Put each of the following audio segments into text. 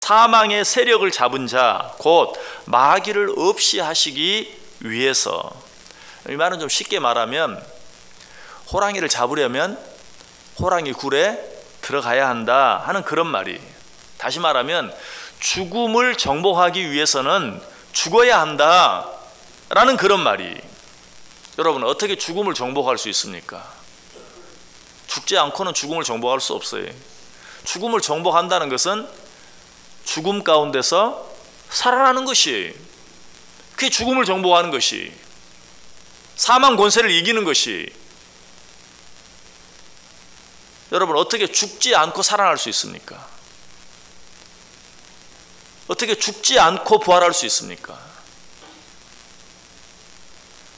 사망의 세력을 잡은 자 곧 마귀를 없이 하시기 위해서. 이 말은 좀 쉽게 말하면 호랑이를 잡으려면 호랑이 굴에 들어가야 한다 하는 그런 말이. 다시 말하면 죽음을 정복하기 위해서는 죽어야 한다 라는 그런 말이. 여러분, 어떻게 죽음을 정복할 수 있습니까? 죽지 않고는 죽음을 정복할 수 없어요. 죽음을 정복한다는 것은 죽음 가운데서 살아나는 것이, 그게 죽음을 정복하는 것이, 사망 권세를 이기는 것이. 여러분, 어떻게 죽지 않고 살아날 수 있습니까? 어떻게 죽지 않고 부활할 수 있습니까?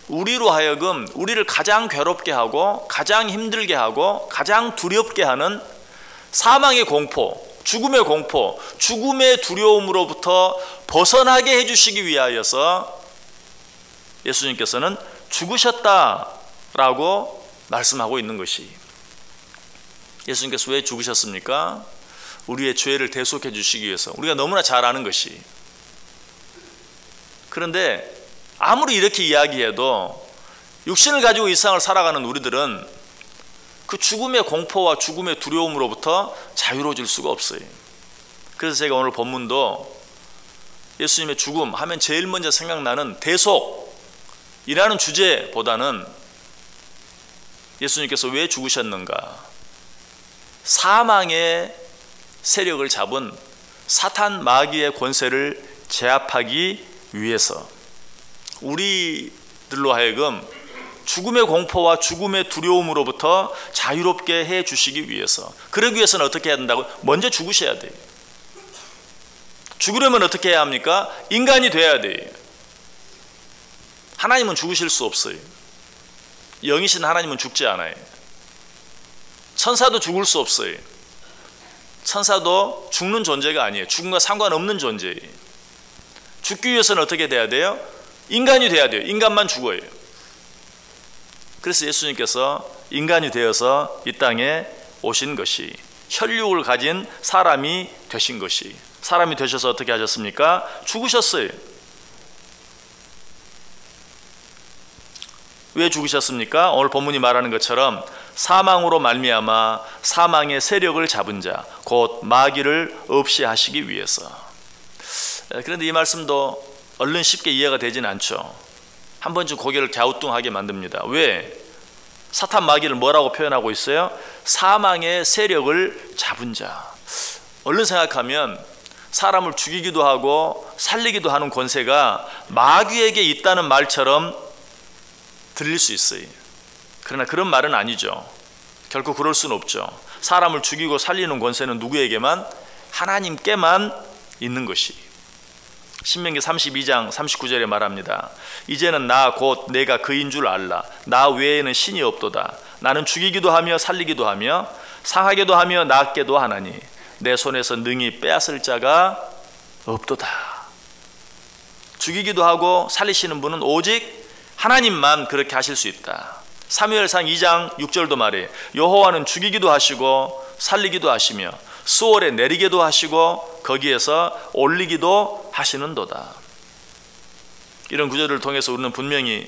우리로 하여금 우리를 가장 괴롭게 하고 가장 힘들게 하고 가장 두렵게 하는 사망의 공포, 죽음의 공포, 죽음의 두려움으로부터 벗어나게 해주시기 위하여서 예수님께서는 죽으셨다라고 말씀하고 있는 것이. 예수님께서 왜 죽으셨습니까? 우리의 죄를 대속해 주시기 위해서. 우리가 너무나 잘 아는 것이. 그런데 아무리 이렇게 이야기해도 육신을 가지고 이 세상을 살아가는 우리들은 그 죽음의 공포와 죽음의 두려움으로부터 자유로워질 수가 없어요. 그래서 제가 오늘 본문도 예수님의 죽음 하면 제일 먼저 생각나는 대속이라는 주제보다는 예수님께서 왜 죽으셨는가, 사망의 세력을 잡은 사탄 마귀의 권세를 제압하기 위해서, 우리들로 하여금 죽음의 공포와 죽음의 두려움으로부터 자유롭게 해 주시기 위해서. 그러기 위해서는 어떻게 해야 된다고요? 먼저 죽으셔야 돼요. 죽으려면 어떻게 해야 합니까? 인간이 돼야 돼요. 하나님은 죽으실 수 없어요. 영이신 하나님은 죽지 않아요. 천사도 죽을 수 없어요. 천사도 죽는 존재가 아니에요. 죽음과 상관없는 존재예요. 죽기 위해서는 어떻게 돼야 돼요? 인간이 돼야 돼요. 인간만 죽어요. 그래서 예수님께서 인간이 되어서 이 땅에 오신 것이, 혈육을 가진 사람이 되신 것이. 사람이 되셔서 어떻게 하셨습니까? 죽으셨어요. 왜 죽으셨습니까? 오늘 본문이 말하는 것처럼 사망으로 말미암아 사망의 세력을 잡은 자 곧 마귀를 없이 하시기 위해서. 그런데 이 말씀도 얼른 쉽게 이해가 되진 않죠. 한 번쯤 고개를 갸우뚱하게 만듭니다. 왜? 사탄 마귀를 뭐라고 표현하고 있어요? 사망의 세력을 잡은 자. 얼른 생각하면 사람을 죽이기도 하고 살리기도 하는 권세가 마귀에게 있다는 말처럼 들릴 수 있어요. 그러나 그런 말은 아니죠. 결코 그럴 수는 없죠. 사람을 죽이고 살리는 권세는 누구에게만? 하나님께만 있는 것이. 신명기 32장 39절에 말합니다. 이제는 나 곧 내가 그인 줄 알라. 나 외에는 신이 없도다. 나는 죽이기도 하며 살리기도 하며 상하게도 하며 낫게도 하나니 내 손에서 능히 빼앗을 자가 없도다. 죽이기도 하고 살리시는 분은 오직 하나님만 그렇게 하실 수 있다. 사무엘상 2장 6절도 말해 여호와는 죽이기도 하시고 살리기도 하시며 수월에 내리게도 하시고 거기에서 올리기도 하시는도다. 이런 구절을 통해서 우리는 분명히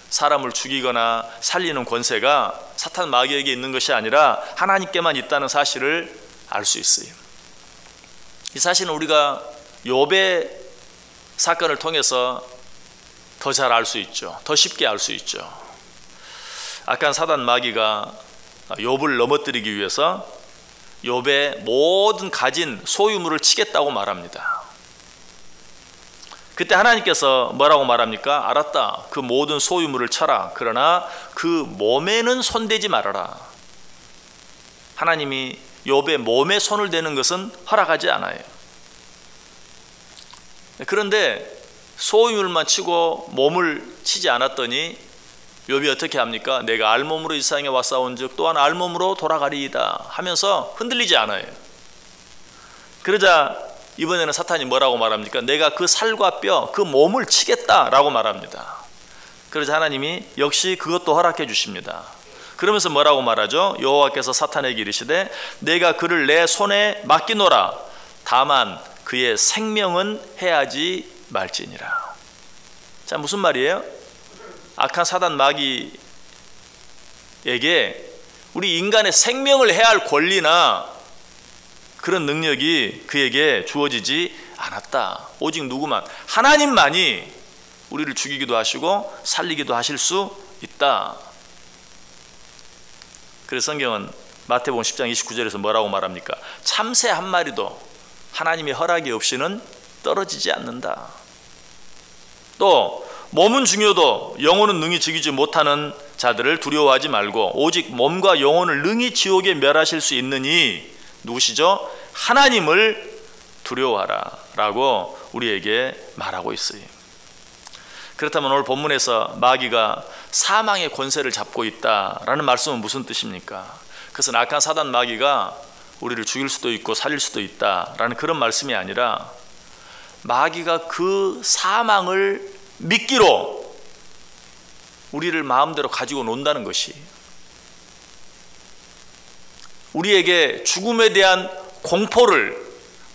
사람을 죽이거나 살리는 권세가 사탄 마귀에게 있는 것이 아니라 하나님께만 있다는 사실을 알 수 있어요. 이 사실은 우리가 욥의 사건을 통해서 더 잘 알 수 있죠. 더 쉽게 알 수 있죠. 악한 사단 마귀가 욥을 넘어뜨리기 위해서 욥의 모든 가진 소유물을 치겠다고 말합니다. 그때 하나님께서 뭐라고 말합니까? 알았다. 그 모든 소유물을 쳐라. 그러나 그 몸에는 손대지 말아라. 하나님이 욥의 몸에 손을 대는 것은 허락하지 않아요. 그런데 소유물만 치고 몸을 치지 않았더니 욥이 어떻게 합니까? 내가 알몸으로 이 세상에 왔사온 즉 또한 알몸으로 돌아가리이다 하면서 흔들리지 않아요. 그러자 이번에는 사탄이 뭐라고 말합니까? 내가 그 살과 뼈, 그 몸을 치겠다라고 말합니다. 그러자 하나님이 역시 그것도 허락해 주십니다. 그러면서 뭐라고 말하죠? 여호와께서 사탄에게 이르시되 내가 그를 내 손에 맡기노라. 다만 그의 생명은 해하지 말지니라. 자, 무슨 말이에요? 악한 사단 마귀에게 우리 인간의 생명을 해할 권리나 그런 능력이 그에게 주어지지 않았다. 오직 누구만? 하나님만이 우리를 죽이기도 하시고 살리기도 하실 수 있다. 그래서 성경은 마태복음 10장 29절에서 뭐라고 말합니까? 참새 한 마리도 하나님의 허락이 없이는 떨어지지 않는다. 또 몸은 중요도 영혼은 능히 죽이지 못하는 자들을 두려워하지 말고 오직 몸과 영혼을 능히 지옥에 멸하실 수 있느니 누구시죠? 하나님을 두려워하라 라고 우리에게 말하고 있어요. 그렇다면 오늘 본문에서 마귀가 사망의 권세를 잡고 있다라는 말씀은 무슨 뜻입니까? 그것은 악한 사단 마귀가 우리를 죽일 수도 있고 살릴 수도 있다라는 그런 말씀이 아니라 마귀가 그 사망을 미끼로 우리를 마음대로 가지고 논다는 것이, 우리에게 죽음에 대한 공포를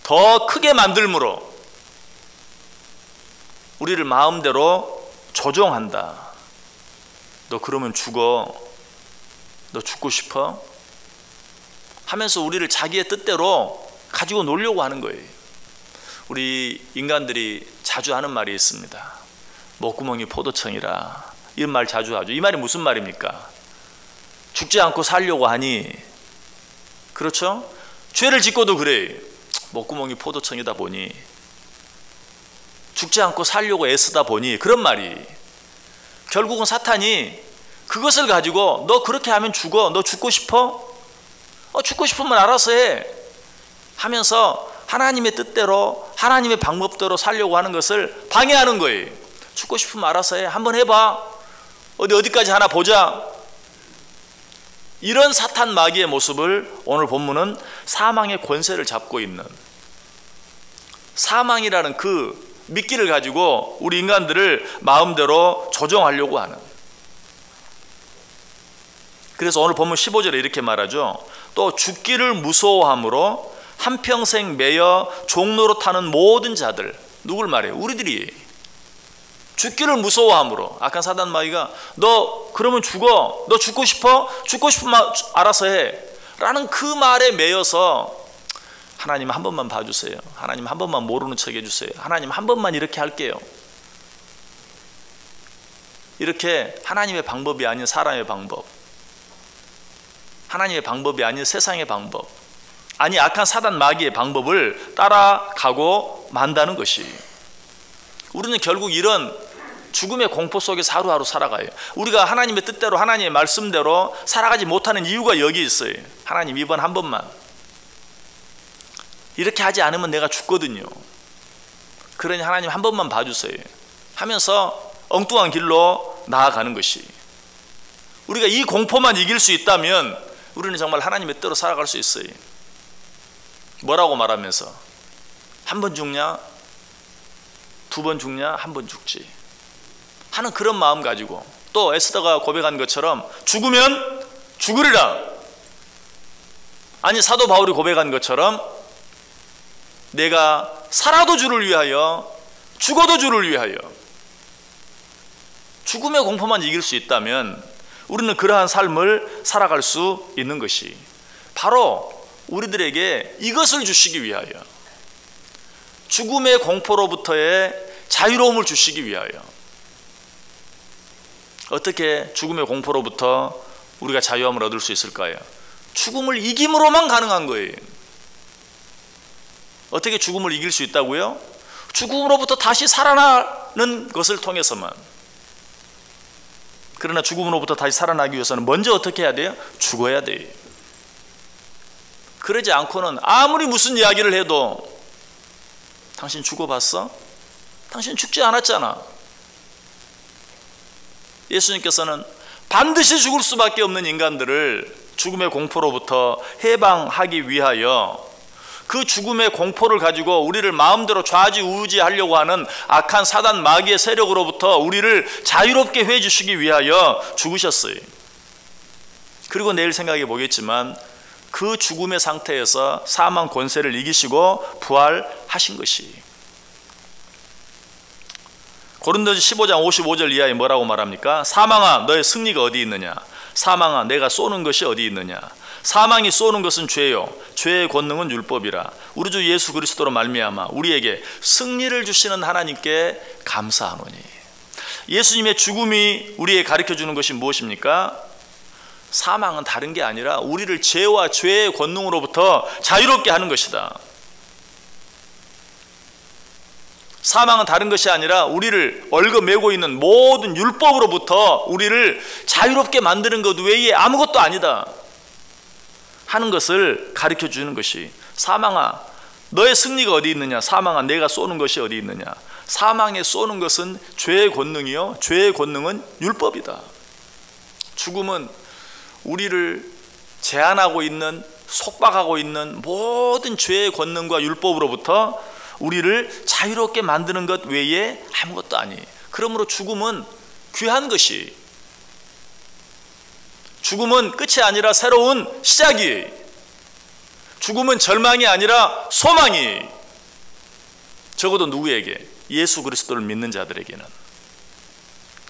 더 크게 만들므로 우리를 마음대로 조종한다. 너 그러면 죽어. 너 죽고 싶어? 하면서 우리를 자기의 뜻대로 가지고 놀려고 하는 거예요. 우리 인간들이 자주 하는 말이 있습니다. 목구멍이 포도청이라. 이런 말 자주 하죠. 이 말이 무슨 말입니까? 죽지 않고 살려고 하니, 그렇죠? 죄를 짓고도 그래. 목구멍이 포도청이다 보니, 죽지 않고 살려고 애쓰다 보니, 그런 말이 결국은 사탄이 그것을 가지고 너 그렇게 하면 죽어. 너 죽고 싶어? 죽고 싶으면 알아서 해 하면서 하나님의 뜻대로 하나님의 방법대로 살려고 하는 것을 방해하는 거예요. 죽고 싶으면 알아서 해. 한번 해봐. 어디까지 하나 보자. 이런 사탄 마귀의 모습을 오늘 본문은 사망의 권세를 잡고 있는, 사망이라는 그 미끼를 가지고 우리 인간들을 마음대로 조종하려고 하는. 그래서 오늘 본문 15절에 이렇게 말하죠. 또 죽기를 무서워함으로 한평생 매여 종로로 타는 모든 자들. 누굴 말해요? 우리들이. 죽기를 무서워함으로. 악한 사단 마귀가 너 그러면 죽어. 너 죽고 싶어? 죽고 싶으면 알아서 해 라는 그 말에 매여서 하나님 한 번만 봐주세요. 하나님 한 번만 모르는 척 해주세요. 하나님 한 번만 이렇게 할게요. 이렇게 하나님의 방법이 아닌 사람의 방법, 하나님의 방법이 아닌 세상의 방법, 아니 악한 사단 마귀의 방법을 따라가고 만다는 것이, 우리는 결국 이런 죽음의 공포 속에서 하루하루 살아가요. 우리가 하나님의 뜻대로 하나님의 말씀대로 살아가지 못하는 이유가 여기 있어요. 하나님 이번 한 번만, 이렇게 하지 않으면 내가 죽거든요. 그러니 하나님 한 번만 봐주세요 하면서 엉뚱한 길로 나아가는 것이, 우리가 이 공포만 이길 수 있다면 우리는 정말 하나님의 뜻대로 살아갈 수 있어요. 뭐라고 말하면서 한 번 죽냐? 두 번 죽냐? 한 번 죽지 하는 그런 마음 가지고, 또 에스더가 고백한 것처럼 죽으면 죽으리라. 아니 사도 바울이 고백한 것처럼 내가 살아도 주를 위하여 죽어도 주를 위하여. 죽음의 공포만 이길 수 있다면 우리는 그러한 삶을 살아갈 수 있는 것이, 바로 우리들에게 이것을 주시기 위하여, 죽음의 공포로부터의 자유로움을 주시기 위하여. 어떻게 죽음의 공포로부터 우리가 자유함을 얻을 수 있을까요? 죽음을 이김으로만 가능한 거예요. 어떻게 죽음을 이길 수 있다고요? 죽음으로부터 다시 살아나는 것을 통해서만. 그러나 죽음으로부터 다시 살아나기 위해서는 먼저 어떻게 해야 돼요? 죽어야 돼요. 그러지 않고는 아무리 무슨 이야기를 해도 당신 죽어봤어? 당신 죽지 않았잖아. 예수님께서는 반드시 죽을 수밖에 없는 인간들을 죽음의 공포로부터 해방하기 위하여 그 죽음의 공포를 가지고 우리를 마음대로 좌지우지하려고 하는 악한 사단 마귀의 세력으로부터 우리를 자유롭게 해주시기 위하여 죽으셨어요. 그리고 내일 생각해 보겠지만 그 죽음의 상태에서 사망 권세를 이기시고 부활하신 것이. 고린도전서 15장 55절 이하에 뭐라고 말합니까? 사망아 너의 승리가 어디 있느냐? 사망아 내가 쏘는 것이 어디 있느냐? 사망이 쏘는 것은 죄요 죄의 권능은 율법이라. 우리 주 예수 그리스도로 말미암아 우리에게 승리를 주시는 하나님께 감사하노니. 예수님의 죽음이 우리에게 가르쳐주는 것이 무엇입니까? 사망은 다른 게 아니라 우리를 죄와 죄의 권능으로부터 자유롭게 하는 것이다. 사망은 다른 것이 아니라 우리를 얽어매고 있는 모든 율법으로부터 우리를 자유롭게 만드는 것 외에 아무것도 아니다 하는 것을 가르쳐주는 것이. 사망아 너의 승리가 어디 있느냐? 사망아 내가 쏘는 것이 어디 있느냐? 사망에 쏘는 것은 죄의 권능이요 죄의 권능은 율법이다. 죽음은 우리를 제한하고 있는, 속박하고 있는 모든 죄의 권능과 율법으로부터 우리를 자유롭게 만드는 것 외에 아무것도 아니에요. 그러므로 죽음은 귀한 것이, 죽음은 끝이 아니라 새로운 시작이, 죽음은 절망이 아니라 소망이, 적어도 누구에게? 예수 그리스도를 믿는 자들에게는.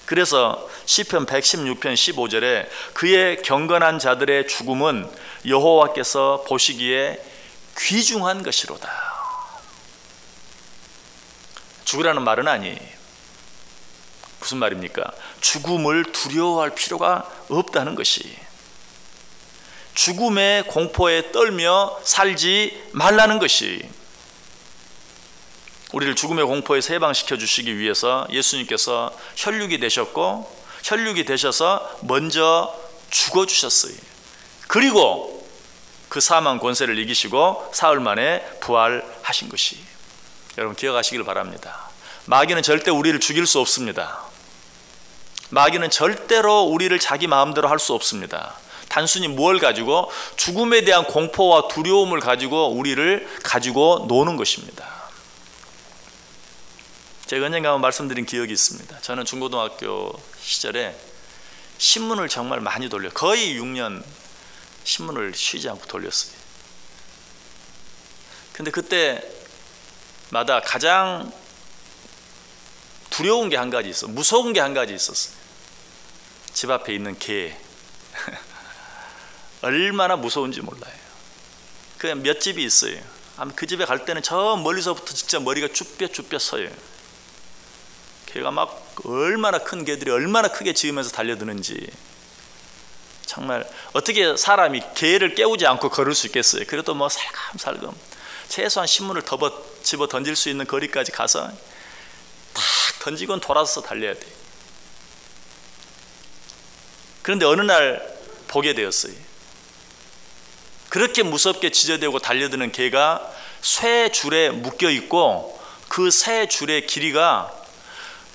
그래서 시편 116편 15절에 그의 경건한 자들의 죽음은 여호와께서 보시기에 귀중한 것이로다. 죽으라는 말은 아니에요. 무슨 말입니까? 죽음을 두려워할 필요가 없다는 것이. 죽음의 공포에 떨며 살지 말라는 것이. 우리를 죽음의 공포에서 해방시켜 주시기 위해서 예수님께서 혈육이 되셨고, 혈육이 되셔서 먼저 죽어주셨어요. 그리고 그 사망 권세를 이기시고 사흘 만에 부활하신 것이. 여러분 기억하시길 바랍니다. 마귀는 절대 우리를 죽일 수 없습니다. 마귀는 절대로 우리를 자기 마음대로 할 수 없습니다. 단순히 뭘 가지고? 죽음에 대한 공포와 두려움을 가지고 우리를 가지고 노는 것입니다. 제가 언젠가 말씀드린 기억이 있습니다. 저는 중고등학교 시절에 신문을 정말 많이 돌려요. 거의 6년 신문을 쉬지 않고 돌렸어요. 근데 그때마다 가장 두려운 게 한 가지 있었어요. 무서운 게 한 가지 있었어요. 집 앞에 있는 개. 얼마나 무서운지 몰라요. 그냥 몇 집이 있어요. 그 집에 갈 때는 저 멀리서부터 진짜 머리가 쭈뼛쭈뼛 서요. 개가 막 얼마나 큰 개들이 얼마나 크게 짖으면서 달려드는지. 정말 어떻게 사람이 개를 깨우지 않고 걸을 수 있겠어요? 그래도 뭐 살금살금 최소한 신문을 집어 던질 수 있는 거리까지 가서 탁 던지고는 돌아서 달려야 돼요. 그런데 어느 날 보게 되었어요. 그렇게 무섭게 짖어대고 달려드는 개가 쇠 줄에 묶여 있고, 그 쇠 줄의 길이가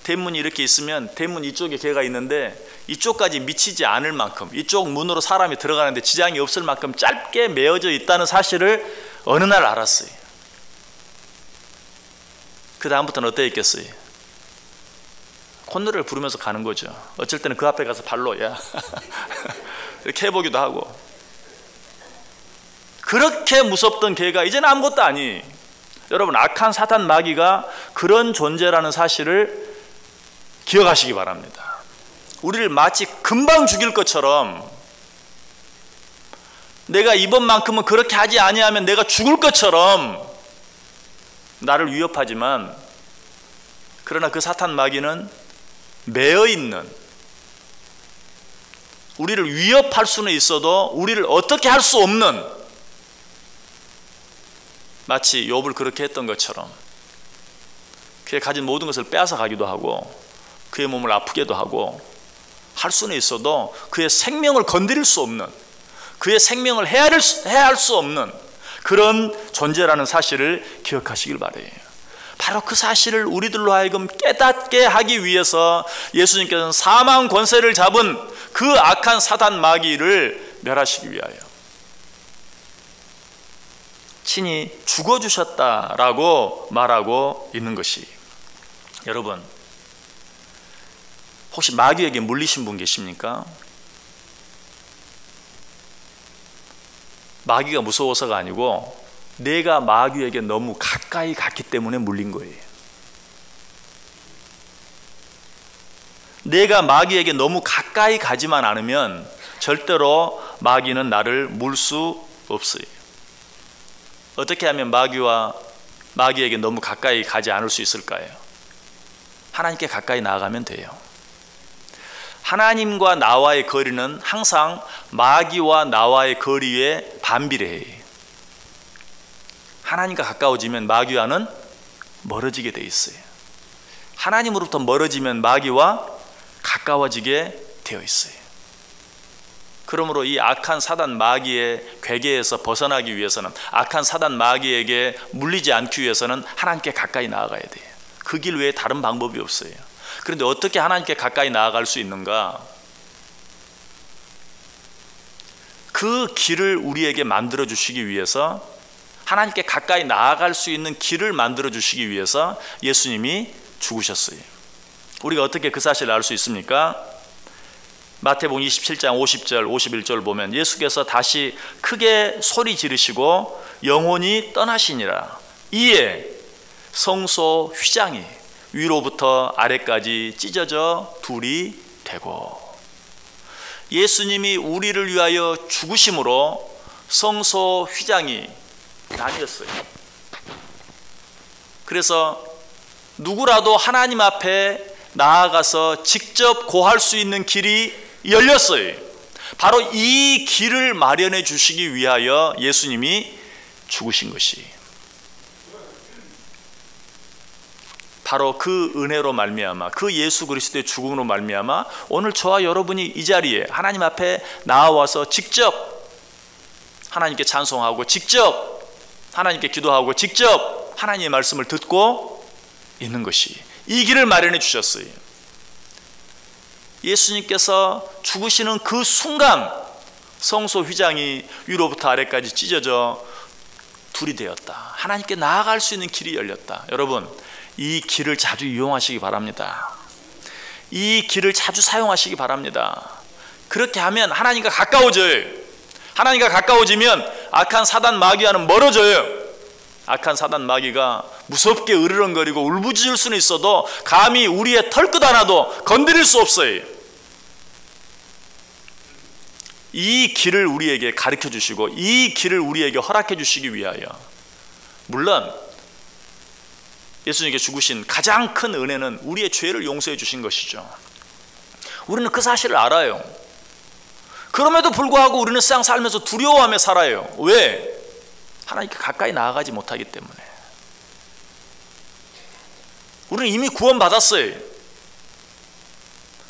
대문이 이렇게 있으면 대문 이쪽에 개가 있는데 이쪽까지 미치지 않을 만큼, 이쪽 문으로 사람이 들어가는데 지장이 없을 만큼 짧게 메어져 있다는 사실을 어느 날 알았어요. 그 다음부터는 어떻게 했겠어요? 콧노래를 부르면서 가는 거죠. 어쩔 때는 그 앞에 가서 발로 야 이렇게 해보기도 하고. 그렇게 무섭던 개가 이제는 아무것도 아니. 여러분 악한 사탄 마귀가 그런 존재라는 사실을 기억하시기 바랍니다. 우리를 마치 금방 죽일 것처럼, 내가 이번만큼은 그렇게 하지 아니하면 내가 죽을 것처럼 나를 위협하지만, 그러나 그 사탄 마귀는 매어있는, 우리를 위협할 수는 있어도 우리를 어떻게 할 수 없는, 마치 욥을 그렇게 했던 것처럼 그의 가진 모든 것을 빼앗아 가기도 하고 그의 몸을 아프게도 하고 할 수는 있어도 그의 생명을 건드릴 수 없는, 그의 생명을 해할 수 없는 그런 존재라는 사실을 기억하시길 바라요. 바로 그 사실을 우리들로 하여금 깨닫게 하기 위해서 예수님께서는 사망 권세를 잡은 그 악한 사단 마귀를 멸하시기 위하여 친히 죽어주셨다라고 말하고 있는 것이. 여러분 혹시 마귀에게 물리신 분 계십니까? 마귀가 무서워서가 아니고 내가 마귀에게 너무 가까이 갔기 때문에 물린 거예요. 내가 마귀에게 너무 가까이 가지만 않으면 절대로 마귀는 나를 물 수 없어요. 어떻게 하면 마귀에게 너무 가까이 가지 않을 수 있을까요? 하나님께 가까이 나아가면 돼요. 하나님과 나와의 거리는 항상 마귀와 나와의 거리에 반비례해요. 하나님과 가까워지면 마귀와는 멀어지게 돼 있어요. 하나님으로부터 멀어지면 마귀와 가까워지게 되어 있어요. 그러므로 이 악한 사단 마귀의 괴계에서 벗어나기 위해서는, 악한 사단 마귀에게 물리지 않기 위해서는 하나님께 가까이 나아가야 돼요. 그 길 외에 다른 방법이 없어요. 그런데 어떻게 하나님께 가까이 나아갈 수 있는가? 그 길을 우리에게 만들어 주시기 위해서, 하나님께 가까이 나아갈 수 있는 길을 만들어 주시기 위해서 예수님이 죽으셨어요. 우리가 어떻게 그 사실을 알 수 있습니까? 마태복음 27장 50절 51절 보면 예수께서 다시 크게 소리 지르시고 영혼이 떠나시니라. 이에 성소 휘장이 위로부터 아래까지 찢어져 둘이 되고, 예수님이 우리를 위하여 죽으심으로 성소 휘장이 나뉘었어요. 그래서 누구라도 하나님 앞에 나아가서 직접 고할 수 있는 길이 열렸어요. 바로 이 길을 마련해 주시기 위하여 예수님이 죽으신 것이, 바로 그 은혜로 말미암아, 그 예수 그리스도의 죽음으로 말미암아 오늘 저와 여러분이 이 자리에 하나님 앞에 나와서 직접 하나님께 찬송하고, 직접 하나님께 기도하고, 직접 하나님의 말씀을 듣고 있는 것이, 이 길을 마련해 주셨어요. 예수님께서 죽으시는 그 순간 성소 휘장이 위로부터 아래까지 찢어져 둘이 되었다. 하나님께 나아갈 수 있는 길이 열렸다. 여러분, 이 길을 자주 이용하시기 바랍니다. 이 길을 자주 사용하시기 바랍니다. 그렇게 하면 하나님과 가까워져요. 하나님과 가까워지면 악한 사단 마귀와는 멀어져요. 악한 사단 마귀가 무섭게 으르렁거리고 울부짖을 수는 있어도 감히 우리의 털끝 하나도 건드릴 수 없어요. 이 길을 우리에게 가르쳐 주시고 이 길을 우리에게 허락해 주시기 위하여, 물론 예수님께 죽으신 가장 큰 은혜는 우리의 죄를 용서해 주신 것이죠. 우리는 그 사실을 알아요. 그럼에도 불구하고 우리는 세상 살면서 두려워하며 살아요. 왜? 하나님께 가까이 나아가지 못하기 때문에. 우리는 이미 구원받았어요.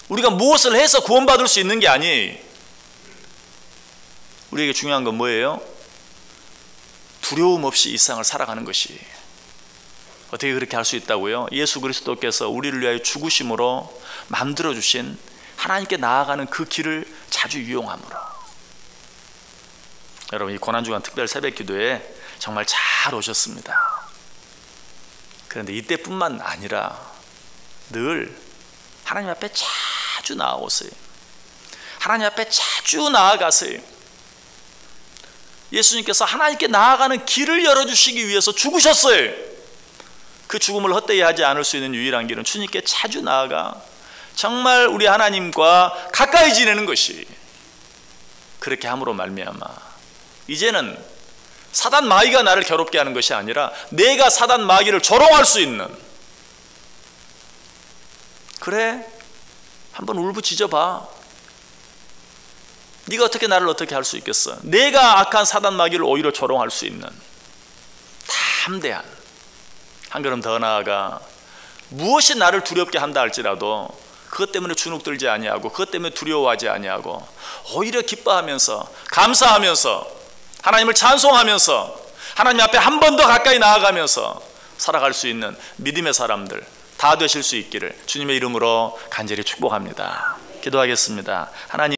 우리가 무엇을 해서 구원받을 수 있는 게 아니에요. 우리에게 중요한 건 뭐예요? 두려움 없이 이 세상을 살아가는 것이. 어떻게 그렇게 할 수 있다고요? 예수 그리스도께서 우리를 위하여 죽으심으로 만들어주신 하나님께 나아가는 그 길을 자주 이용함으로. 여러분, 이 고난주간 특별 새벽기도에 정말 잘 오셨습니다. 그런데 이때뿐만 아니라 늘 하나님 앞에 자주 나아오세요. 하나님 앞에 자주 나아가세요. 예수님께서 하나님께 나아가는 길을 열어주시기 위해서 죽으셨어요. 그 죽음을 헛되이 하지 않을 수 있는 유일한 길은 주님께 자주 나아가 정말 우리 하나님과 가까이 지내는 것이, 그렇게 함으로 말미암아 이제는 사단 마귀가 나를 괴롭게 하는 것이 아니라 내가 사단 마귀를 조롱할 수 있는, 그래, 한번 울부짖어 봐. 네가 어떻게 나를 어떻게 할 수 있겠어? 내가 악한 사단 마귀를 오히려 조롱할 수 있는 담대한, 한 걸음 더 나아가 무엇이 나를 두렵게 한다 할지라도 그것 때문에 주눅들지 아니하고, 그것 때문에 두려워하지 아니하고, 오히려 기뻐하면서 감사하면서 하나님을 찬송하면서 하나님 앞에 한 번 더 가까이 나아가면서 살아갈 수 있는 믿음의 사람들 다 되실 수 있기를 주님의 이름으로 간절히 축복합니다. 기도하겠습니다. 하나님,